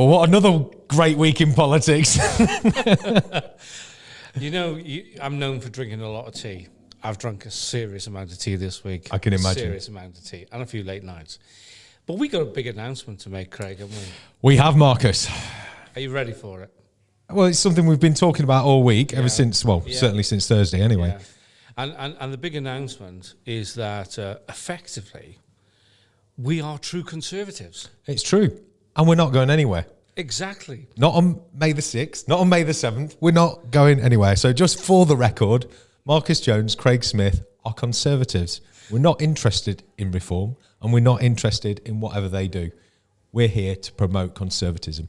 Well, what another great week in politics. I'm known for drinking a lot of tea. I've drunk a serious amount of tea this week. I can imagine. A serious amount of tea and a few late nights. But we got a big announcement to make, Craig, haven't we? We have, Marcus. Are you ready for it? Well, it's something we've been talking about all week, ever since, certainly since Thursday anyway. Yeah. And the big announcement is that effectively we are true Conservatives. It's true. And we're not going anywhere. Exactly. Not on May the 6th, not on May the 7th. We're not going anywhere. So just for the record, Marcus Jones, Craig Smith are Conservatives. We're not interested in reform and we're not interested in whatever they do. We're here to promote conservatism.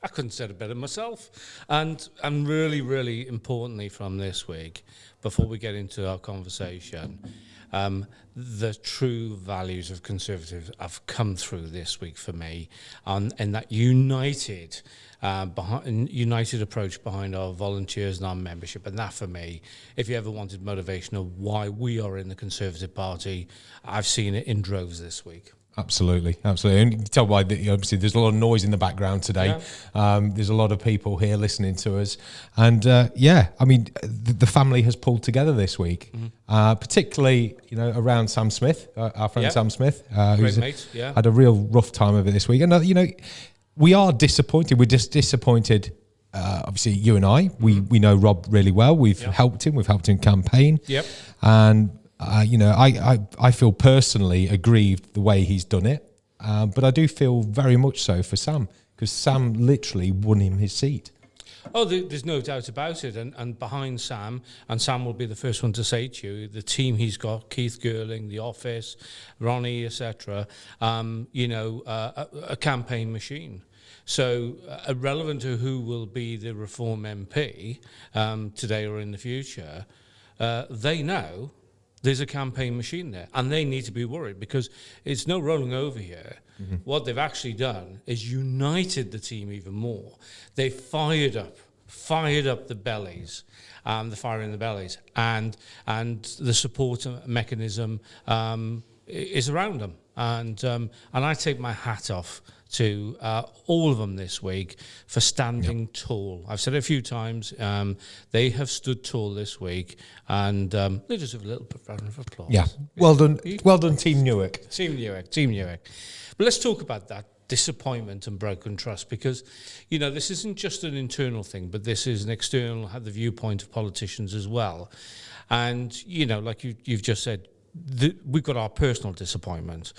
I couldn't say it better myself. And really, really importantly from this week, before we get into our conversation, the true values of Conservatives have come through this week for me, and that united approach behind our volunteers and our membership. And that for me, if you ever wanted motivation of why we are in the Conservative Party, I've seen it in droves this week. Absolutely. And you can tell why, obviously, there's a lot of noise in the background today. Yeah. There's a lot of people here listening to us. And, the family has pulled together this week, particularly, around Sam Smith, our friend Sam Smith, who's had a real rough time of it this week. And, we are disappointed. We're just disappointed. Obviously, you and I, we know Rob really well. We've helped him. We've helped him campaign. Yep. And I feel personally aggrieved the way he's done it, but I do feel very much so for Sam, because Sam literally won him his seat. Oh, there's no doubt about it. And behind Sam, and Sam will be the first one to say to you, the team he's got, Keith Girling, The Office, Ronnie, etc., a campaign machine. So irrelevant to who will be the Reform MP today or in the future, they know there's a campaign machine there, and they need to be worried because it's no rolling over here. Mm-hmm. What they've actually done is united the team even more. They fired up the bellies, the fire in the bellies, and the support mechanism is around them. And I take my hat off to all of them this week for standing tall. I've said it a few times. They have stood tall this week, and they deserve a little round of applause. Yeah, well done, Team Newark. Team Newark. But let's talk about that disappointment and broken trust, because this isn't just an internal thing, but this is an external, have the viewpoint of politicians as well. And like you've just said, we've got our personal disappointment,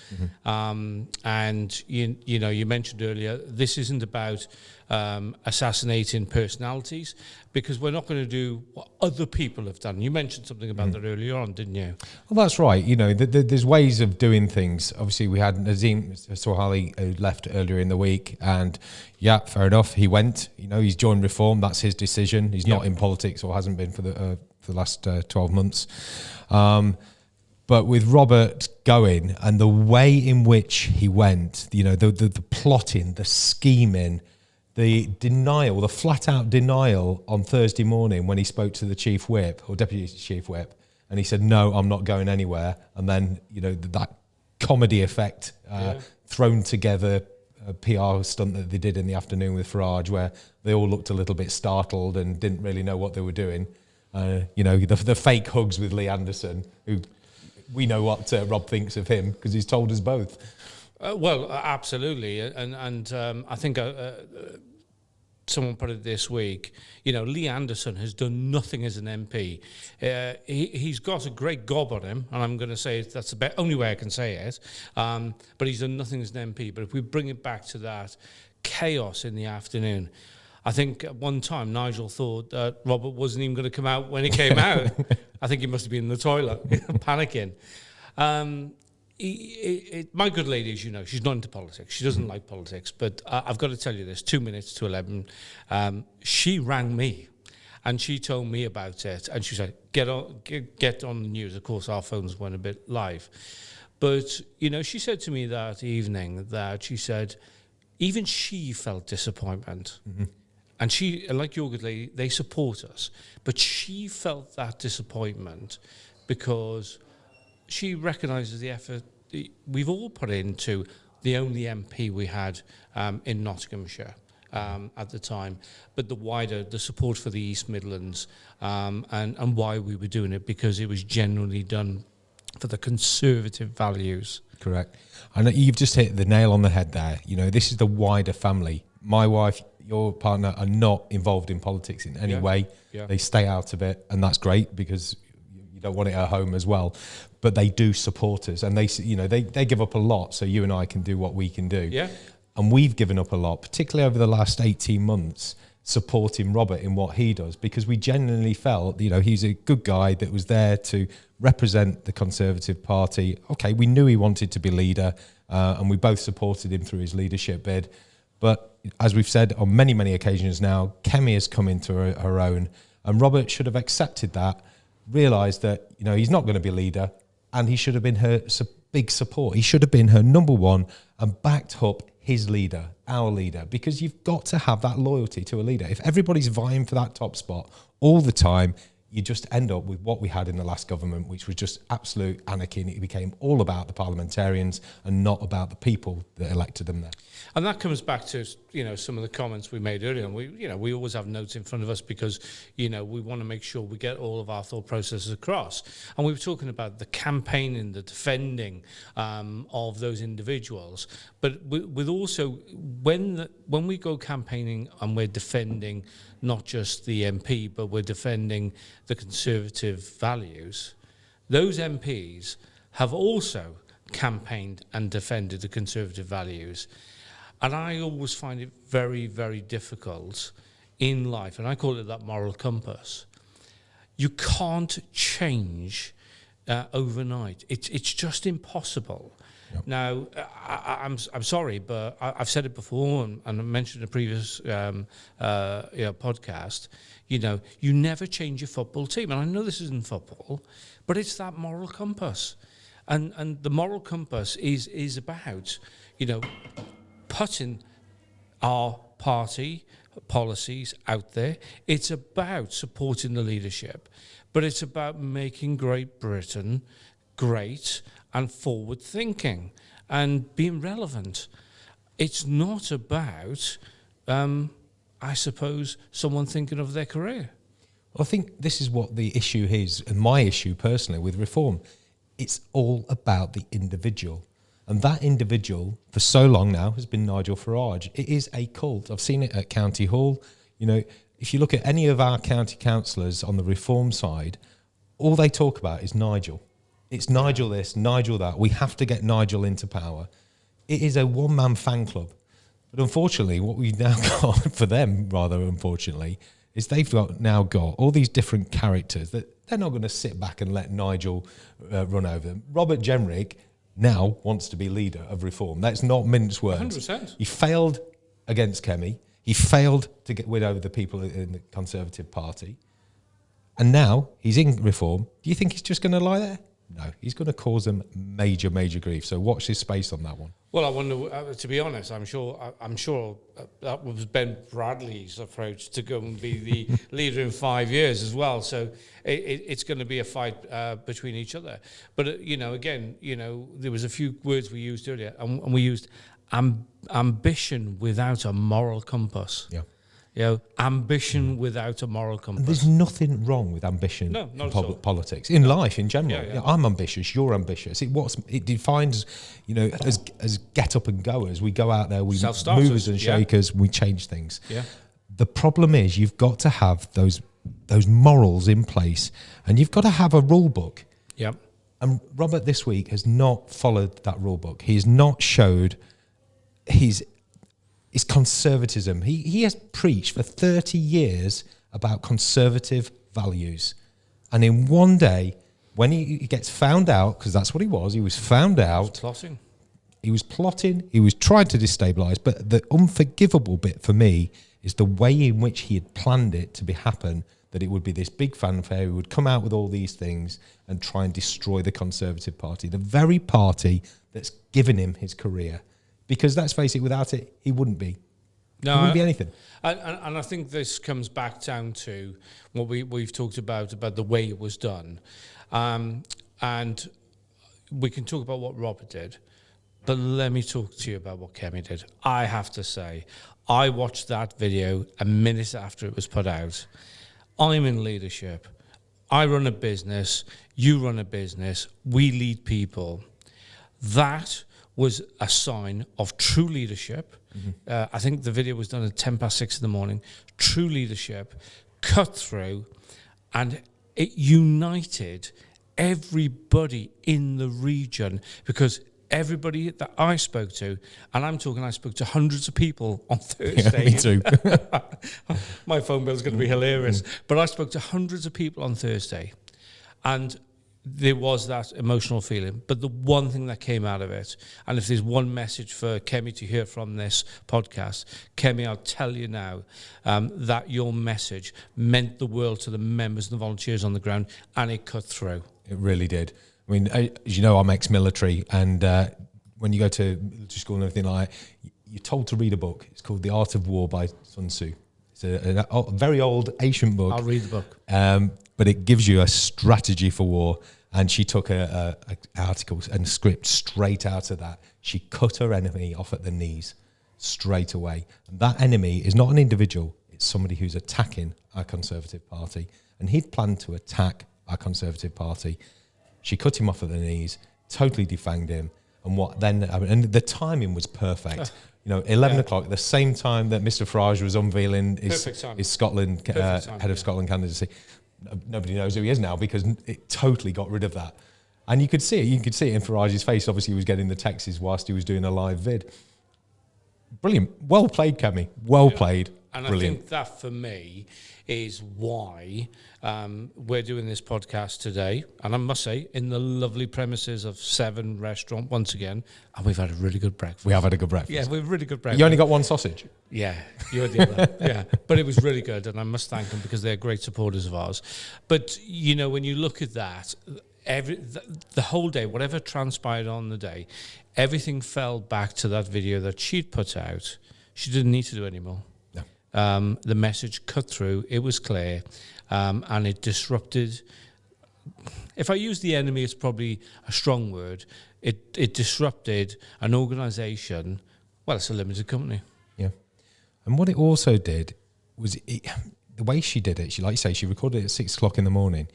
and you mentioned earlier, this isn't about assassinating personalities, because we're not going to do what other people have done. You mentioned something about that earlier on, didn't you? Well, that's right. There's ways of doing things. Obviously, we had Nazim Sohaili who left earlier in the week, and fair enough, he went. He's joined Reform. That's his decision. He's not in politics, or hasn't been for the last 12 months. But with Robert going and the way in which he went, the plotting, the scheming, the denial, the flat-out denial on Thursday morning when he spoke to the chief whip or deputy chief whip, and he said, "No, I'm not going anywhere." And then, that comedy effect thrown together, a PR stunt that they did in the afternoon with Farage, where they all looked a little bit startled and didn't really know what they were doing. The fake hugs with Lee Anderson, who... We know what Rob thinks of him because he's told us both. Well, absolutely, and I think someone put it this week. Lee Anderson has done nothing as an MP. He's got a great gob on him, and I'm going to say that's the only way I can say it. But he's done nothing as an MP. But if we bring it back to that chaos in the afternoon, I think at one time Nigel thought that Robert wasn't even going to come out when he came out. I think he must have been in the toilet, panicking. My good lady, as you know, she's not into politics. She doesn't like politics. But I've got to tell you this, 2 minutes to 11, she rang me and she told me about it. And she said, get on the news. Of course, our phones went a bit live. But, she said to me that evening that she said, even she felt disappointment. Mm-hmm. And she, like your good lady, they support us. But she felt that disappointment because she recognises the effort we've all put into the only MP we had in Nottinghamshire at the time, but the support for the East Midlands, and why we were doing it, because it was generally done for the conservative values. Correct. And you've just hit the nail on the head there. You know, this is the wider family. My wife, your partner are not involved in politics in any way. Yeah. They stay out of it, and that's great because you don't want it at home as well. But they do support us, and they give up a lot so you and I can do what we can do. Yeah. And we've given up a lot, particularly over the last 18 months, supporting Robert in what he does, because we genuinely felt, he's a good guy that was there to represent the Conservative Party. Okay, we knew he wanted to be leader, and we both supported him through his leadership bid. But as we've said on many, many occasions now, Kemi has come into her own, and Robert should have accepted that, realised that, he's not going to be leader, and he should have been her big support. He should have been her number one and backed up his leader, our leader, because you've got to have that loyalty to a leader. If everybody's vying for that top spot all the time, you just end up with what we had in the last government, which was just absolute anarchy, and it became all about the parliamentarians and not about the people that elected them there. And that comes back to, some of the comments we made earlier. And we always have notes in front of us because, we want to make sure we get all of our thought processes across. And we were talking about the campaigning, the defending of those individuals. But with also, when we go campaigning and we're defending not just the MP, but we're defending the Conservative values, those MPs have also campaigned and defended the Conservative values. And I always find it very, very difficult in life, and I call it that moral compass. You can't change overnight. It's just impossible. Yep. Now, I'm sorry, but I've said it before, and I mentioned in a previous podcast. You never change your football team, and I know this isn't football, but it's that moral compass, and the moral compass is about putting our party policies out there. It's about supporting the leadership, but it's about making Great Britain great and forward thinking and being relevant. It's not about, I suppose, someone thinking of their career. Well, I think this is what the issue is, and my issue personally with reform. It's all about the individual. And that individual, for so long now, has been Nigel Farage. It is a cult. I've seen it at County Hall. If you look at any of our county councillors on the reform side, all they talk about is Nigel. It's Nigel this, Nigel that. We have to get Nigel into power. It is a one-man fan club. But unfortunately, what we've now got for them, rather unfortunately, is they've now got all these different characters that they're not going to sit back and let Nigel run over them. Robert Jenrick now wants to be leader of reform. That's not mince words. 100%. He failed against Kemi. He failed to win over the people in the Conservative Party. And now he's in reform. Do you think he's just going to lie there? No, he's going to cause them major, major grief. So watch his space on that one. Well, I wonder. To be honest, I'm sure that was Ben Bradley's approach to go and be the leader in 5 years as well. So it's going to be a fight between each other. But again, there was a few words we used earlier, and we used ambition without a moral compass. Yeah. Ambition without a moral compass. And there's nothing wrong with ambition in politics, in life in general. Yeah. I'm ambitious, you're ambitious. It defines, as get up and goers. We go out there, we movers and shakers, we change things. Yeah. The problem is you've got to have those morals in place, and you've got to have a rule book. Yep. And Robert this week has not followed that rule book. He's not showed his conservatism. He has preached for 30 years about conservative values. And in one day, when he gets found out, because that's what he was found out. He was plotting, he was trying to destabilise. But the unforgivable bit for me is the way in which he had planned it to happen, that it would be this big fanfare, he would come out with all these things and try and destroy the Conservative Party, the very party that's given him his career. Because let's face it, without it, he wouldn't be. No, he wouldn't be anything. And I think this comes back down to what we've talked about the way it was done. And we can talk about what Robert did, But let me talk to you about what Kemi did. I have to say, I watched that video a minute after it was put out. I'm in leadership. I run a business. You run a business. We lead people. That was a sign of true leadership. I think the video was done at 6:10 in the morning. True leadership, cut through, and it united everybody in the region, because everybody that I spoke to, and I spoke to hundreds of people on Thursday. Yeah, me too. My phone bill is going to be hilarious. But I spoke to hundreds of people on Thursday, and there was that emotional feeling. But the one thing that came out of it, and if there's one message for Kemi to hear from this podcast, Kemi, I'll tell you now that your message meant the world to the members and the volunteers on the ground, and it cut through. It really did. I mean, as you know, I'm ex-military, and when you go to military school and everything like that, you're told to read a book. It's called The Art of War by Sun Tzu. It's a very old, ancient book. I'll read the book. But it gives you a strategy for war. And she took a article and script straight out of that. She cut her enemy off at the knees straight away. And that enemy is not an individual. It's somebody who's attacking our Conservative Party. And he'd planned to attack our Conservative Party. She cut him off at the knees, totally defanged him. And the timing was perfect. 11 o'clock, the same time that Mr. Farage was unveiling his Scotland head of Scotland candidacy. Nobody knows who he is now, because it totally got rid of that. And you could see it. You could see it in Farage's face. Obviously, he was getting the texts whilst he was doing a live vid. Brilliant. Well played, Kemi. Well played. And Brilliant. I think that, for me, is why we're doing this podcast today. And I must say, in the lovely premises of 7 Restaurant, once again, and we've had a really good breakfast. We have had a good breakfast. Yeah, we've really good breakfast. You only got one sausage? Yeah, you're the other. Yeah, but it was really good, and I must thank them, because they're great supporters of ours. But, when you look at that, the whole day, whatever transpired on the day, everything fell back to that video that she'd put out. She didn't need to do anymore. The message cut through, it was clear, and it disrupted. If I use the enemy, it's probably a strong word. It disrupted an organisation. Well, it's a limited company. Yeah. And what it also did was the way she did it. She, like you say, she recorded it at 6 o'clock in the morning,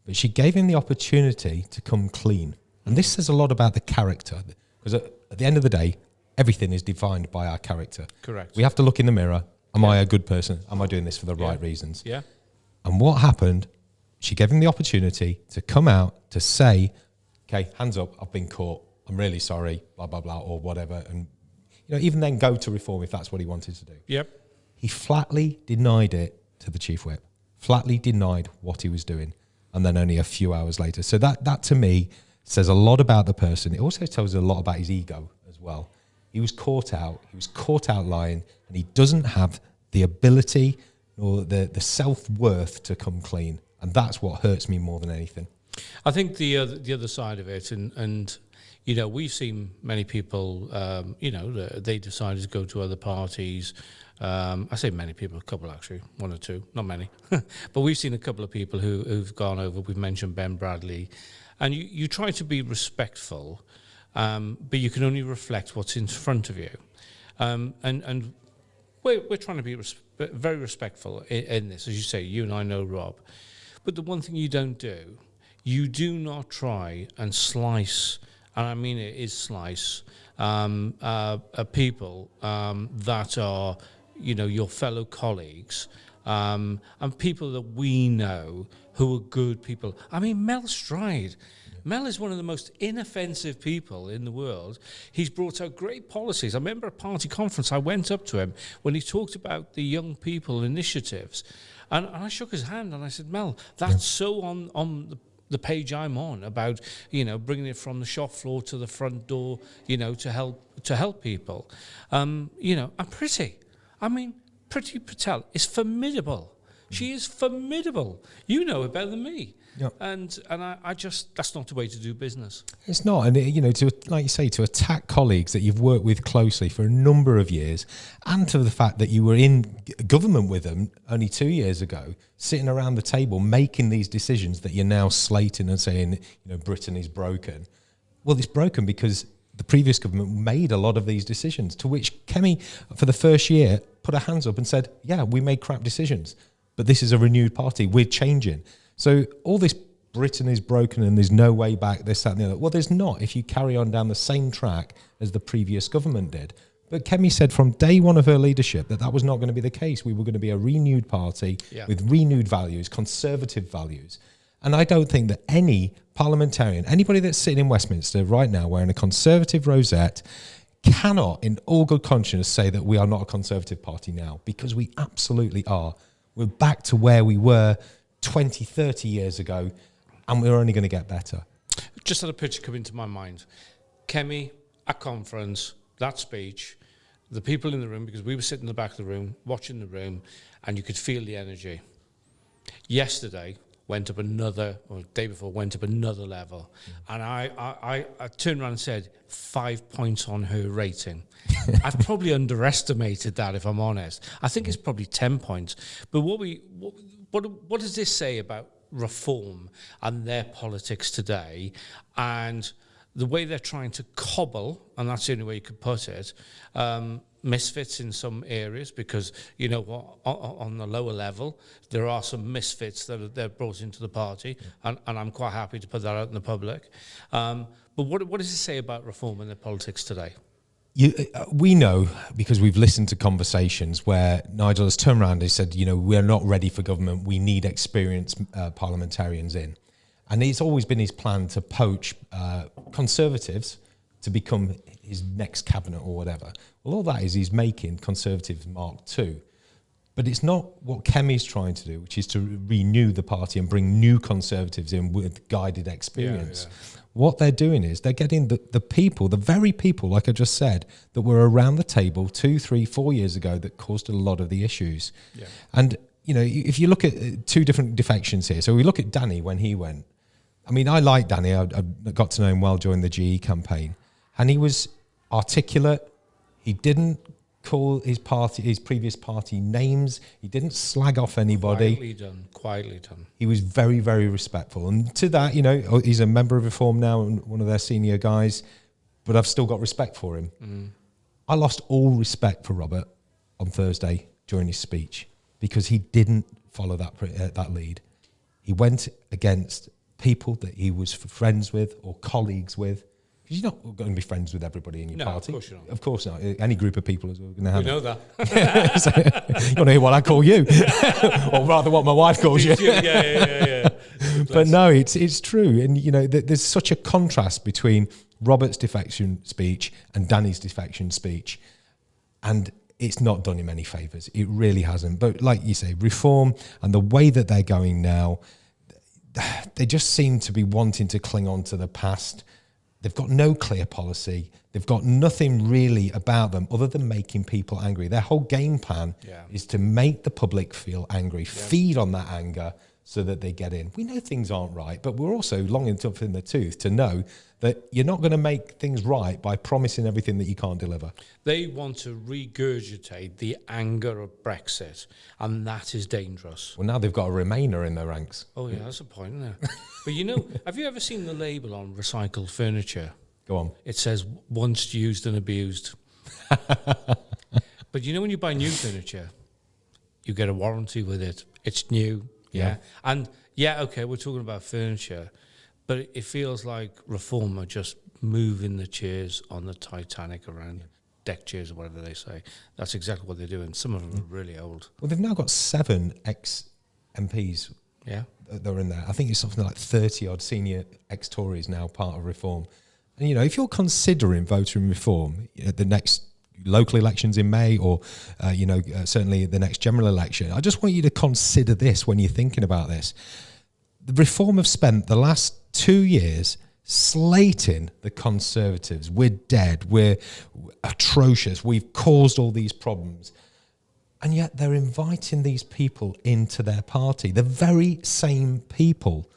but she gave him the opportunity to come clean. And this says a lot about the character, because at the end of the day, everything is defined by our character. Correct. We have to look in the mirror. Am I a good person? Am I doing this for the right reasons? Yeah. And what happened, she gave him the opportunity to come out to say, okay, hands up, I've been caught. I'm really sorry, blah, blah, blah, or whatever. And, even then go to reform if that's what he wanted to do. Yep. He flatly denied it to the Chief Whip, flatly denied what he was doing. And then only a few hours later. So that to me says a lot about the person. It also tells a lot about his ego as well. He was caught out lying, and he doesn't have the ability or the self-worth to come clean. And that's what hurts me more than anything. I think the other side of it, and we've seen many people, they decided to go to other parties. I say many people, a couple actually, 1 or 2, not many. But we've seen a couple of people who've gone over. We've mentioned Ben Bradley. And you try to be respectful, but you can only reflect what's in front of you. And we're trying to be very respectful in this. As you say, you and I know Rob. But the one thing you don't do, you do not try and slice, and I mean it is slice, people that are, your fellow colleagues, and people that we know who are good people. I mean, Mel Stride. Mel is one of the most inoffensive people in the world. He's brought out great policies. I remember a party conference, I went up to him when he talked about the young people initiatives. And I shook his hand and I said, Mel, that's so on the page I'm on about, bringing it from the shop floor to the front door, to help people. And Priti Patel is formidable. She is formidable. You know her better than me. Yep. And I just, that's not the way to do business. It's not. And, like you say, to attack colleagues that you've worked with closely for a number of years, and to the fact that you were in government with them only 2 years ago, sitting around the table making these decisions that you're now slating and saying, Britain is broken. Well, it's broken because the previous government made a lot of these decisions, to which Kemi, for the first year, put her hands up and said, yeah, we made crap decisions, but this is a renewed party. We're changing. So all this Britain is broken and there's no way back, this, that and the other. Well, there's not if you carry on down the same track as the previous government did. But Kemi said from day one of her leadership that that was not going to be the case. We were going to be a renewed party with renewed values, conservative values. And I don't think that any parliamentarian, anybody that's sitting in Westminster right now wearing a conservative rosette, cannot in all good conscience say that we are not a conservative party now, because we absolutely are. We're back to where we were 20, 30 years ago, and we're only going to get better. Just had a picture come into my mind. Kemi, a conference, that speech, the people in the room, because we were sitting in the back of the room, watching the room, and you could feel the energy. Yesterday, went up another, or the day before, went up another level. And I turned around and said, 5 points on her rating. I've probably underestimated that, if I'm honest. I think it's probably 10 points. But what does this say about Reform and their politics today, and the way they're trying to cobble, and that's the only way you could put it, misfits in some areas, because, you know what, on the lower level, there are some misfits that they're brought into the party, and I'm quite happy to put that out in the public. But what does it say about Reform and their politics today? We know, because we've listened to conversations where Nigel has turned around and said, you know, we're not ready for government, we need experienced parliamentarians in. And it's always been his plan to poach Conservatives to become his next cabinet or whatever. Well, all that is he's making Conservatives Mark II. But it's not what Kemi's trying to do, which is to renew the party and bring new Conservatives in with guided experience. Yeah. What they're doing is they're getting the people, the very people, like I just said, that were around the table 2, 3, 4 years ago that caused a lot of the issues. Yeah. And, you know, if you look at two different defections here, so we look at Danny when he went. I mean, I like Danny. I got to know him well during the GE campaign. And he was articulate. He didn't call his previous party names. He didn't slag off anybody. Quietly done. He was very, very respectful. And to that, you know, he's a member of Reform now and one of their senior guys, but I've still got respect for him. Mm. I lost all respect for Robert on Thursday during his speech because he didn't follow that lead. He went against people that he was friends with or colleagues with. You're not going to be friends with everybody in your party. Of course you're not. Of course not. Any group of people is going to have. We know that. So, you want to hear what I call you, or rather, what my wife calls you. Yeah. But no, it's true, and you know, there's such a contrast between Robert's defection speech and Danny's defection speech, and it's not done him any favours. It really hasn't. But like you say, Reform and the way that they're going now, they just seem to be wanting to cling on to the past. They've got no clear policy. They've got nothing really about them other than making people angry. Their whole game plan is to make the public feel angry, feed on that anger so that they get in. We know things aren't right, but we're also long enough in the tooth to know that you're not going to make things right by promising everything that you can't deliver. They want to regurgitate the anger of Brexit, and that is dangerous. Well, now they've got a Remainer in their ranks. Oh, yeah, that's a point, isn't it? But, you know, have you ever seen the label on recycled furniture? Go on. It says, once used and abused. But, you know, when you buy new furniture, you get a warranty with it. It's new, yeah. And, okay, we're talking about furniture, but it feels like Reform are just moving the chairs on the Titanic around, deck chairs or whatever they say. That's exactly what they're doing. Some of them are really old. Well, they've now got 7 ex-MPs that are in there. I think it's something like 30-odd senior ex-Tories now part of Reform. And, you know, if you're considering voting Reform at the next local elections in May or, certainly the next general election, I just want you to consider this when you're thinking about this. The Reform have spent the last 2 years slating the Conservatives. We're dead. We're atrocious. We've caused all these problems. And yet they're inviting these people into their party, the very same people.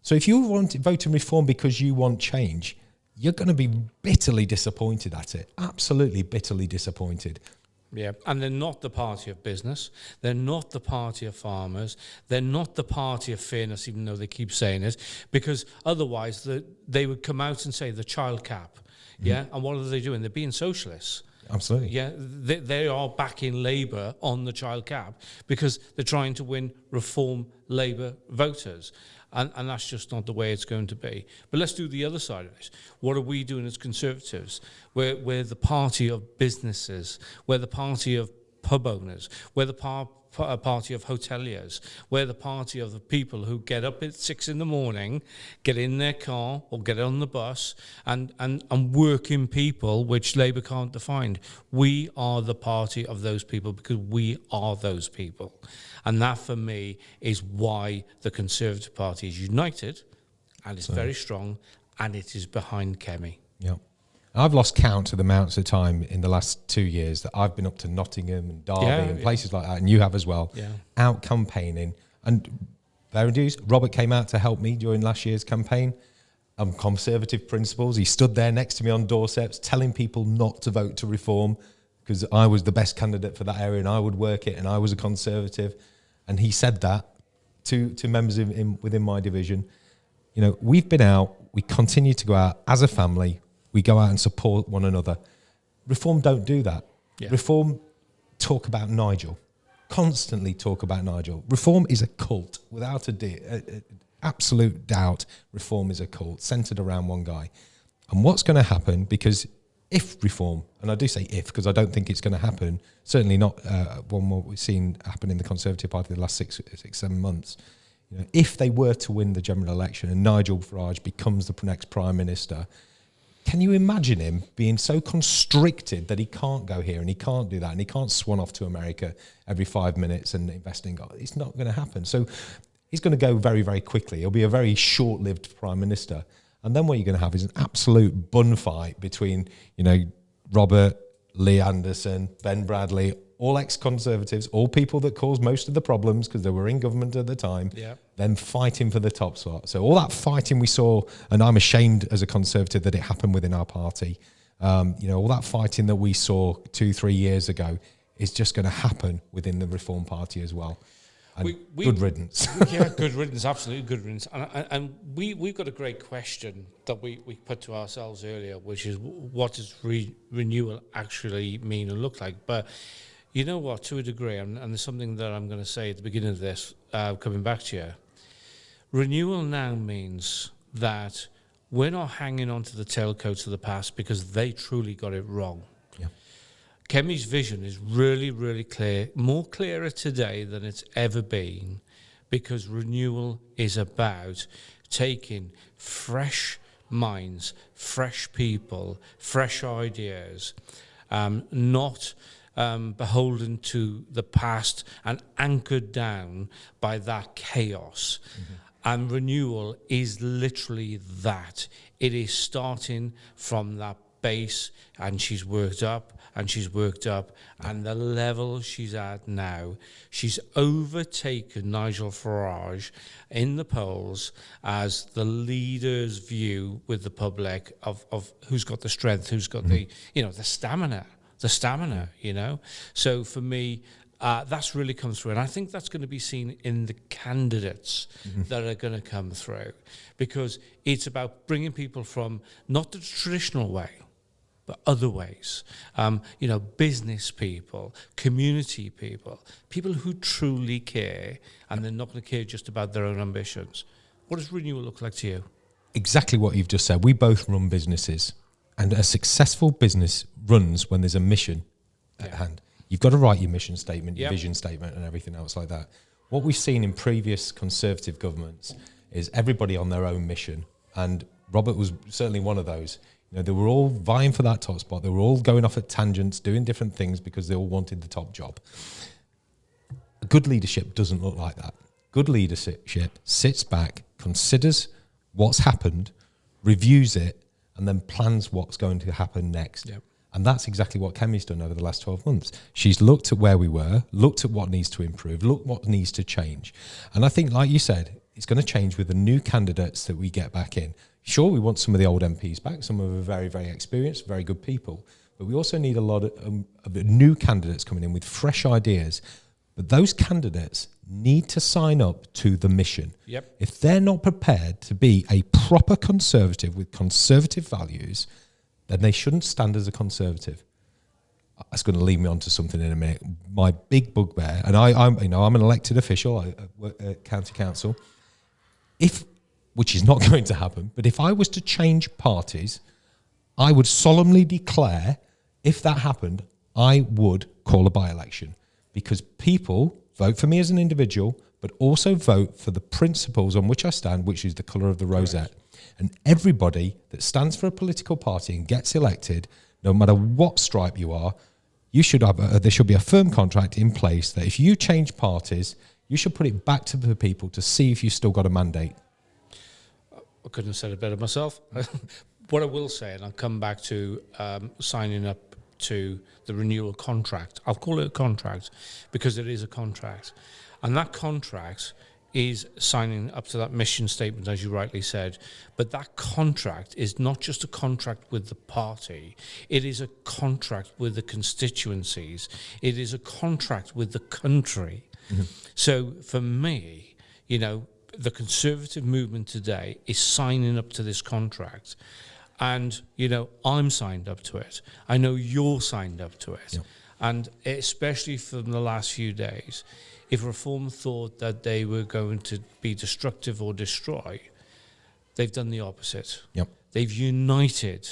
So if you want voting Reform because you want change, you're going to be bitterly disappointed at it. Absolutely bitterly disappointed. Yeah, and they're not the party of business. They're not the party of farmers. They're not the party of fairness, even though they keep saying it, because otherwise they would come out and say the child cap Yeah, and what are they doing? They're being socialists. Absolutely. Yeah, they are backing Labour on the child cap because they're trying to win Reform Labour voters. And that's just not the way it's going to be. But let's do the other side of it. What are we doing as Conservatives? We're the party of businesses. We're the party of pub owners. We're the party of hoteliers. We're the party of the people who get up at 6 a.m, get in their car or get on the bus and working people, which Labour can't define. We are the party of those people because we are those people. And that, for me, is why the Conservative Party is united and it's very strong and it is behind Kemi. Yeah. I've lost count of the amounts of time in the last 2 years that I've been up to Nottingham and Derby and places like that, and you have as well, out campaigning. And fair dues, Robert came out to help me during last year's campaign. Conservative principles. He stood there next to me on doorsteps telling people not to vote to Reform because I was the best candidate for that area and I would work it and I was a Conservative. And he said that to members within my division. You know, we've been out, we continue to go out as a family. We go out and support one another. Reform don't do that. Yeah. Reform talk about Nigel, constantly talk about Nigel. Reform is a cult, without absolute doubt. Reform is a cult centred around one guy. And what's going to happen, because if Reform, and I do say if, because I don't think it's going to happen, certainly not what we've seen happen in the Conservative Party the last 6-7 months, you know, if they were to win the general election and Nigel Farage becomes the next Prime Minister, can you imagine him being so constricted that he can't go here and he can't do that and he can't swan off to America every 5 minutes and invest in God? It's not going to happen. So he's going to go very, very quickly. He'll be a very short-lived Prime Minister. And then what you're going to have is an absolute bun fight between, you know, Robert, Lee Anderson, Ben Bradley, all ex-Conservatives, all people that caused most of the problems because they were in government at the time, then fighting for the top spot. So all that fighting we saw, and I'm ashamed as a Conservative that it happened within our party, you know, all that fighting that we saw 2-3 years ago is just going to happen within the Reform Party as well. And good riddance. Yeah, good riddance, absolutely good riddance. And we've got a great question that we put to ourselves earlier, which is what does renewal actually mean and look like? But you know what, to a degree, and there's something that I'm going to say at the beginning of this, coming back to you, renewal now means that we're not hanging on to the tailcoats of the past because they truly got it wrong. Yeah. Kemi's vision is really, really clear, more clearer today than it's ever been, because renewal is about taking fresh minds, fresh people, fresh ideas, not beholden to the past and anchored down by that chaos. Mm-hmm. And renewal is literally that. It is starting from that base, and she's worked up, and the level she's at now, she's overtaken Nigel Farage in the polls as the leader's view with the public of who's got the strength, who's got the stamina, you know. So for me, that's really come through. And I think that's going to be seen in the candidates that are going to come through, because it's about bringing people from not the traditional way, but other ways. Business people, community people, people who truly care, and they're not going to care just about their own ambitions. What does renewal look like to you? Exactly what you've just said. We both run businesses. And a successful business runs when there's a mission at hand. You've got to write your mission statement, your vision statement, and everything else like that. What we've seen in previous Conservative governments is everybody on their own mission. And Robert was certainly one of those. You know, they were all vying for that top spot. They were all going off at tangents, doing different things because they all wanted the top job. Good leadership doesn't look like that. Good leadership sits back, considers what's happened, reviews it, and then plans what's going to happen next. Yep. And that's exactly what Kemi's done over the last 12 months. She's looked at where we were, looked at what needs to improve, looked what needs to change. And I think, like you said, it's going to change with the new candidates that we get back in. Sure, we want some of the old MPs back. Some of them are very, very experienced, very good people. But we also need a lot of new candidates coming in with fresh ideas. But those candidates need to sign up to the mission. Yep. If they're not prepared to be a proper Conservative with Conservative values, then they shouldn't stand as a Conservative. That's going to lead me on to something in a minute. My big bugbear, and I'm an elected official at County Council. Which is not going to happen, but if I was to change parties, I would solemnly declare, if that happened, I would call a by-election, because people vote for me as an individual, but also vote for the principles on which I stand, which is the colour of the rosette. Right. And everybody that stands for a political party and gets elected, no matter what stripe you are, you should have there should be a firm contract in place that if you change parties, you should put it back to the people to see if you've still got a mandate. I couldn't have said it better myself. What I will say, and I'll come back to signing up to the renewal contract. I'll call it a contract because it is a contract. And that contract is signing up to that mission statement, as you rightly said. But that contract is not just a contract with the party. It is a contract with the constituencies. It is a contract with the country. Mm-hmm. So for me, the Conservative movement today is signing up to this contract. And, I'm signed up to it. I know you're signed up to it. Yep. And especially from the last few days, if Reform thought that they were going to be destructive or destroy, they've done the opposite. Yep. They've united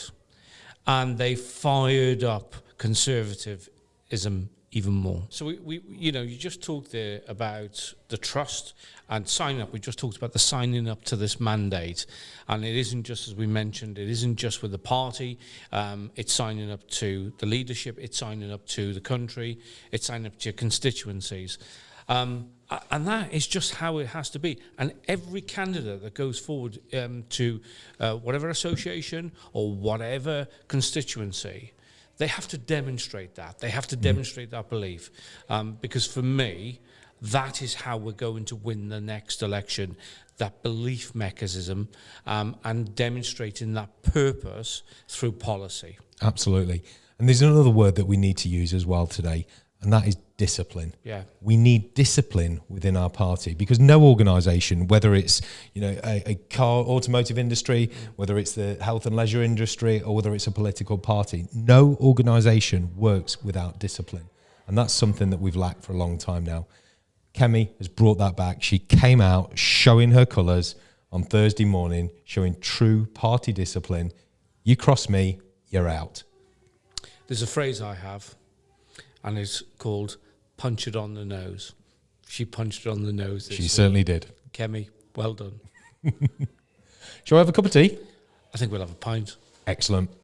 and they fired up conservatism even more. So we you just talked there about the trust and signing up. We just talked about the signing up to this mandate, and it isn't just, as we mentioned, it isn't just with the party. It's signing up to the leadership. It's signing up to the country. It's signing up to your constituencies, and that is just how it has to be. And every candidate that goes forward to whatever association or whatever constituency, they have to demonstrate that. They have to demonstrate that belief. Because for me, that is how we're going to win the next election, that belief mechanism, and demonstrating that purpose through policy. Absolutely. And there's another word that we need to use as well today, and that is discipline. Yeah. We need discipline within our party, because no organisation, whether it's a car automotive industry, whether it's the health and leisure industry, or whether it's a political party, no organisation works without discipline. And that's something that we've lacked for a long time now. Kemi has brought that back. She came out showing her colours on Thursday morning, showing true party discipline. You cross me, you're out. There's a phrase I have, and it's called punch it on the nose. She punched it on the nose. She certainly did. Kemi, well done. Shall we have a cup of tea? I think we'll have a pint. Excellent.